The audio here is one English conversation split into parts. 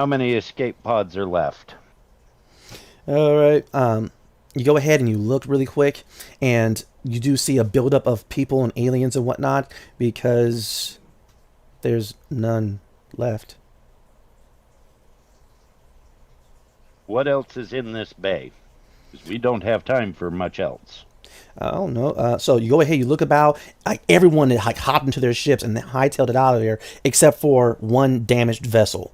How many escape pods are left? All right. You go ahead and you look really quick, and you do see a buildup of people and aliens and whatnot because there's none left. What else is in this bay? Because we don't have time for much else. I don't know. So you go ahead, you look about, like everyone that like hopped into their ships and hightailed it out of there, except for one damaged vessel.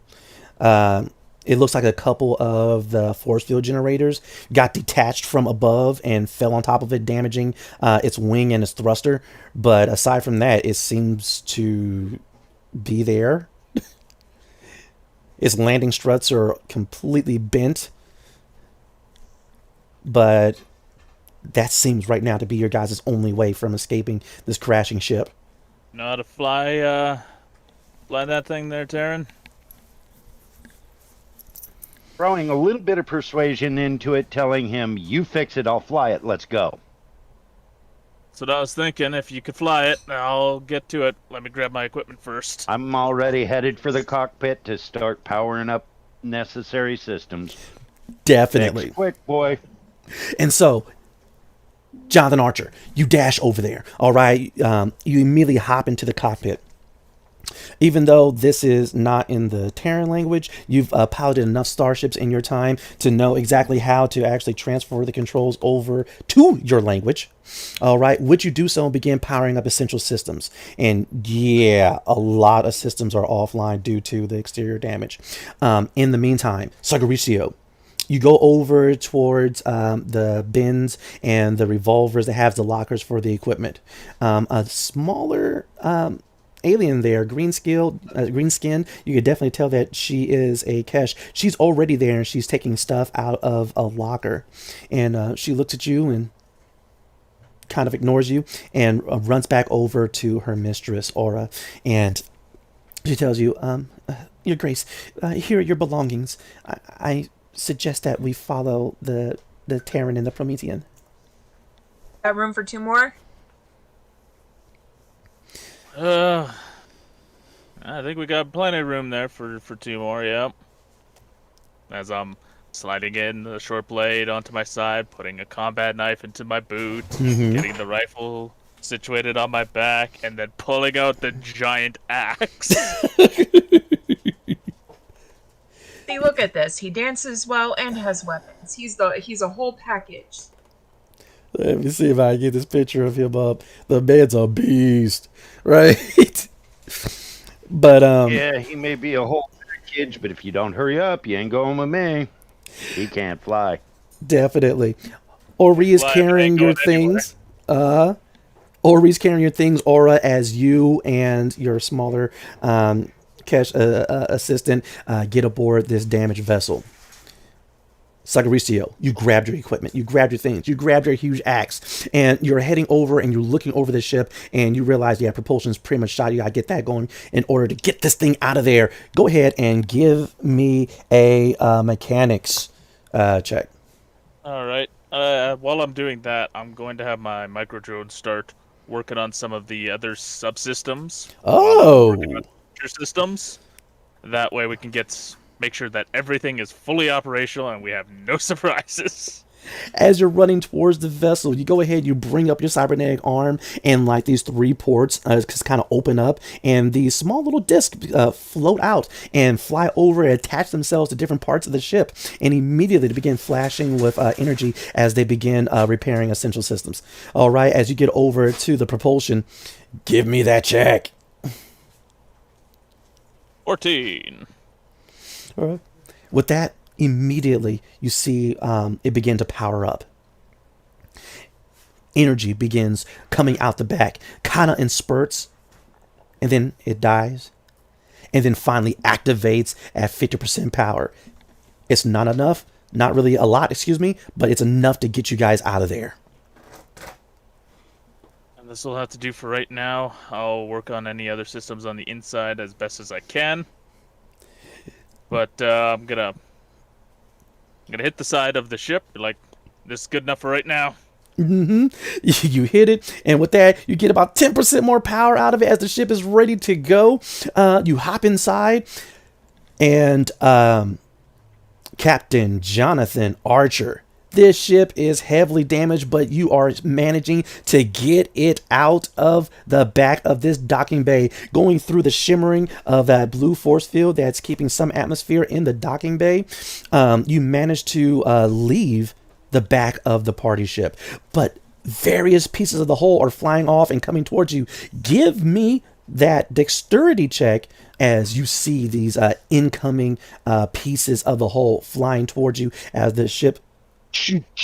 Um, it looks like a couple of the force field generators got detached from above and fell on top of it, damaging its wing and its thruster. But aside from that, it seems to be there. Its landing struts are completely bent, but that seems right now to be your guys' only way from escaping this crashing ship. Know how to fly that thing there, Taryn? Throwing a little bit of persuasion into it, telling him, you fix it, I'll fly it, let's go. That's what I was thinking. If you could fly it, I'll get to it. Let me grab my equipment first. I'm already headed for the cockpit to start powering up necessary systems. Definitely. Fix quick, boy. And so, Jonathan Archer, you dash over there. All right. You immediately hop into the cockpit. Even though this is not in the Terran language, you've piloted enough starships in your time to know exactly how to actually transfer the controls over to your language. All right, would you do so and begin powering up essential systems? And yeah, a lot of systems are offline due to the exterior damage. In the meantime, Sagaricio, you go over towards the bins and the revolvers that have the lockers for the equipment. A smaller alien there, green skin. You could definitely tell that she is a Kesh. She's already there and she's taking stuff out of a locker, and she looks at you and kind of ignores you and runs back over to her mistress Aura, and she tells you, Your Grace, here are your belongings. I suggest that we follow the Terran and the Promethean. Got room for two more? Uh, I think we got plenty of room there for two more. Yep. As I'm sliding in the short blade onto my side, putting a combat knife into my boot, getting the rifle situated on my back, and then pulling out the giant axe. See, look at this. He dances well and has weapons. He's a whole package. Let me see if I can get this picture of him up. The man's a beast, right? But Yeah, he may be a whole package, but if you don't hurry up, you ain't going with me. He can't fly. definitely. Ori is Fly, but carrying ain't your going anywhere. things. Ori's carrying your things, Aura, as you and your smaller Kesh assistant get aboard this damaged vessel. Sagaricio, you grabbed your equipment, you grabbed your things, you grabbed your huge axe, and you're heading over and you're looking over the ship, and you realize, yeah, propulsion's pretty much shot. You gotta get that going in order to get this thing out of there. Go ahead and give me a mechanics check. All right. While I'm doing that, I'm going to have my micro drone start working on some of the other subsystems. While I'm Oh, working on future systems. That way we can make sure that everything is fully operational and we have no surprises. as you're running towards the vessel, you go ahead, you bring up your cybernetic arm, and like these three ports just kind of open up, and these small little discs float out and fly over and attach themselves to different parts of the ship, and immediately they begin flashing with energy as they begin repairing essential systems. All right, as you get over to the propulsion, give me that check. 14. All right. With that, immediately you see it begin to power up. Energy begins coming out the back, kind of in spurts, and then it dies, and then finally activates at 50% power. It's not enough, not really a lot, excuse me, but it's enough to get you guys out of there. And this will have to do for right now. I'll work on any other systems on the inside as best as I can. But I'm gonna hit the side of the ship. Like, this is good enough for right now. You hit it, and with that, you get about 10% more power out of it as the ship is ready to go. You hop inside. And Captain Jonathan Archer. This ship is heavily damaged, but you are managing to get it out of the back of this docking bay, going through the shimmering of that blue force field that's keeping some atmosphere in the docking bay. You manage to leave the back of the party ship, but various pieces of the hull are flying off and coming towards you. Give me that dexterity check as you see these incoming pieces of the hull flying towards you as the ship.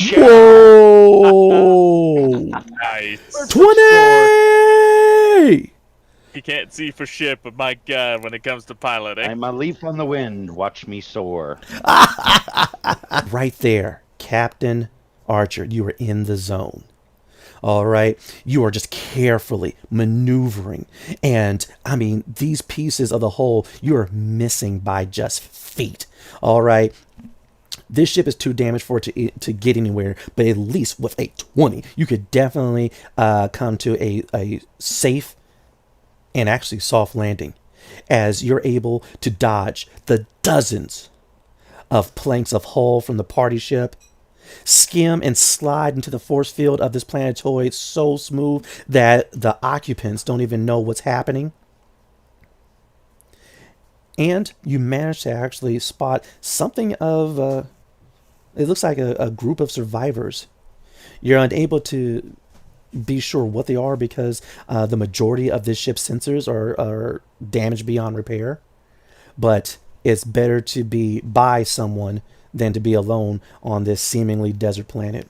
Whoa! Nice. 20! You can't see for shit, but my God, when it comes to piloting. I'm a leaf on the wind. Watch me soar. Right there, Captain Archer, you are in the zone. All right, you are just carefully maneuvering, and I mean, these pieces of the hull you're missing by just feet. All right, this ship is too damaged for it to get anywhere, but at least with a 20, you could definitely come to a safe and actually soft landing, as you're able to dodge the dozens of planks of hull from the party ship, skim and slide into the force field of this planetoid so smooth that the occupants don't even know what's happening. And you manage to actually spot something of, it looks like a group of survivors. You're unable to be sure what they are because the majority of this ship's sensors are damaged beyond repair. But it's better to be by someone than to be alone on this seemingly desert planet.